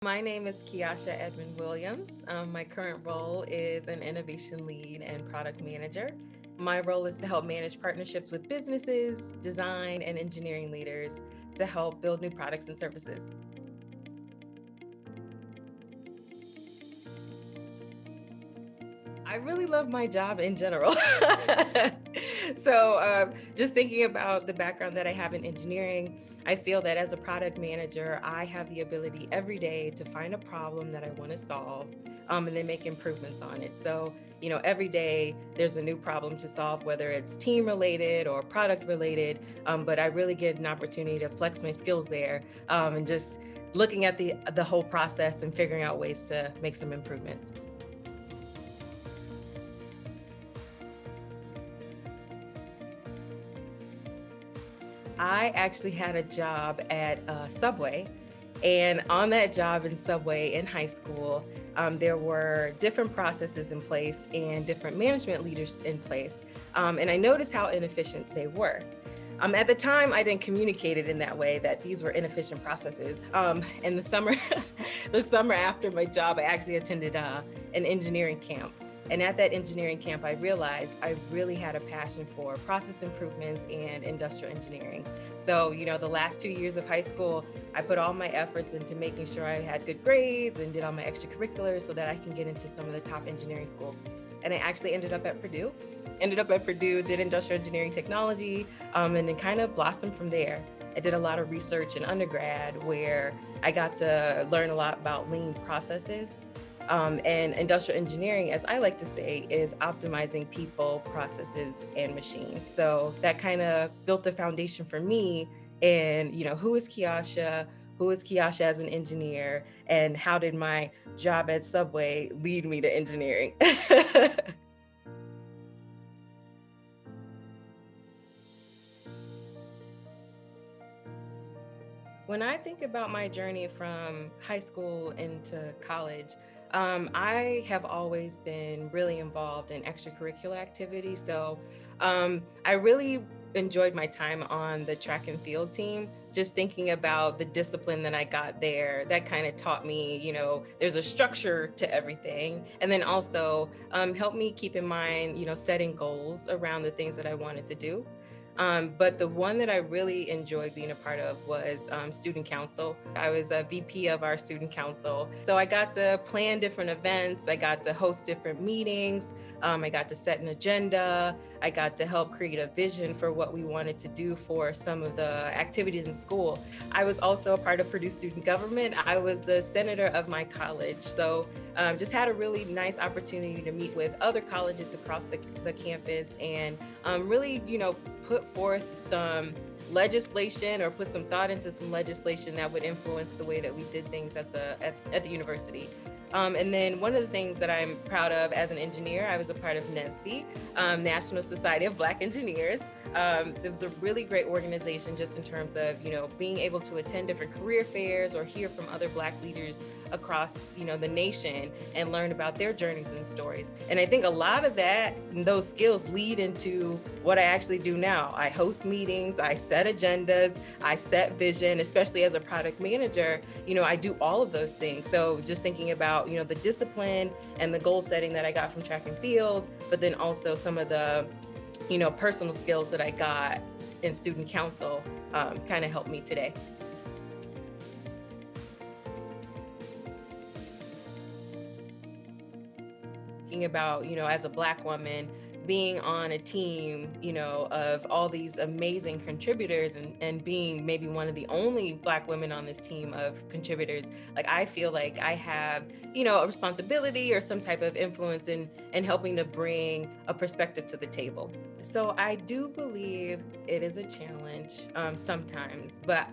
My name is Kyasha Edmond Williams. My current role is an innovation lead and product manager. My role is to help manage partnerships with businesses, design, and engineering leaders to help build new products and services. I really love my job in general. Just thinking about the background that I have in engineering, I feel that as a product manager, I have the ability every day to find a problem that I want to solve and then make improvements on it. So, every day there's a new problem to solve, whether it's team related or product related. But I really get an opportunity to flex my skills there and just looking at the whole process and figuring out ways to make some improvements. I actually had a job at Subway. And on that job in Subway in high school, there were different processes in place and different management leaders in place. And I noticed how inefficient they were. At the time, I didn't communicate it in that way, that these were inefficient processes. In the summer, the summer after my job, I actually attended an engineering camp. And at that engineering camp, I realized I really had a passion for process improvements and industrial engineering. So, the last 2 years of high school, I put all my efforts into making sure I had good grades and did all my extracurriculars so that I can get into some of the top engineering schools. And I actually ended up at Purdue, did industrial engineering technology, and then kind of blossomed from there. I did a lot of research in undergrad where I got to learn a lot about lean processes. And industrial engineering, as I like to say, is optimizing people, processes, and machines. So that kind of built the foundation for me. And, who is Kyasha? Who is Kyasha as an engineer? And how did my job at Subway lead me to engineering? When I think about my journey from high school into college, I have always been really involved in extracurricular activities. So I really enjoyed my time on the track and field team. Just thinking about the discipline that I got there, that kind of taught me, there's a structure to everything. And then also helped me keep in mind, setting goals around the things that I wanted to do. But the one that I really enjoyed being a part of was student council. I was a VP of our student council. So I got to plan different events. I got to host different meetings. I got to set an agenda. I got to help create a vision for what we wanted to do for some of the activities in school. I was also a part of Purdue student government. I was the senator of my college. So just had a really nice opportunity to meet with other colleges across the campus and really, put forth some legislation or put some thought into some legislation that would influence the way that we did things at the university. And then one of the things that I'm proud of as an engineer, I was a part of NSBE, National Society of Black Engineers. It was a really great organization just in terms of, being able to attend different career fairs or hear from other Black leaders across, the nation and learn about their journeys and stories. And I think a lot of those skills lead into what I actually do now. I host meetings, I set agendas, I set vision, especially as a product manager, I do all of those things. So just thinking about, the discipline and the goal setting that I got from track and field, but then also some of the personal skills that I got in student council kind of helped me today. Thinking about, as a Black woman, being on a team, of all these amazing contributors and being maybe one of the only Black women on this team of contributors, like I feel like I have, a responsibility or some type of influence in helping to bring a perspective to the table. So I do believe it is a challenge sometimes, but,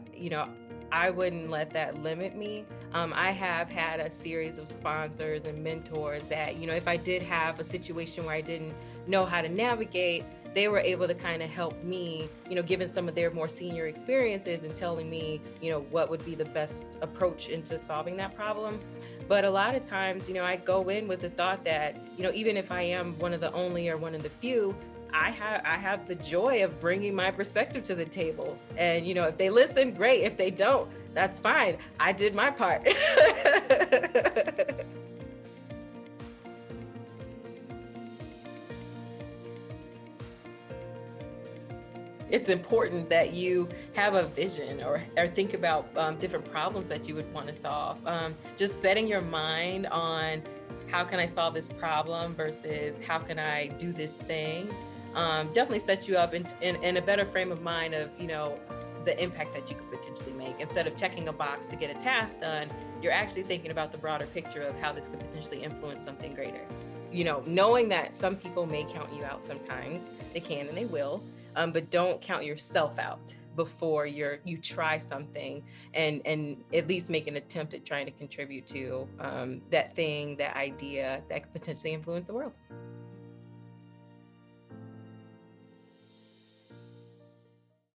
I wouldn't let that limit me. I have had a series of sponsors and mentors that, if I did have a situation where I didn't know how to navigate, they were able to kind of help me, given some of their more senior experiences and telling me, what would be the best approach into solving that problem. But a lot of times, I go in with the thought that, even if I am one of the only or one of the few, I have the joy of bringing my perspective to the table. And, if they listen, great. If they don't, That's fine. I did my part. It's important that you have a vision or think about different problems that you would want to solve. Just setting your mind on how can I solve this problem versus how can I do this thing definitely sets you up in a better frame of mind of, the impact that you could potentially make. Instead of checking a box to get a task done, you're actually thinking about the broader picture of how this could potentially influence something greater. Knowing that some people may count you out sometimes, they can and they will, but don't count yourself out before you try something and at least make an attempt at trying to contribute to that thing, that idea that could potentially influence the world.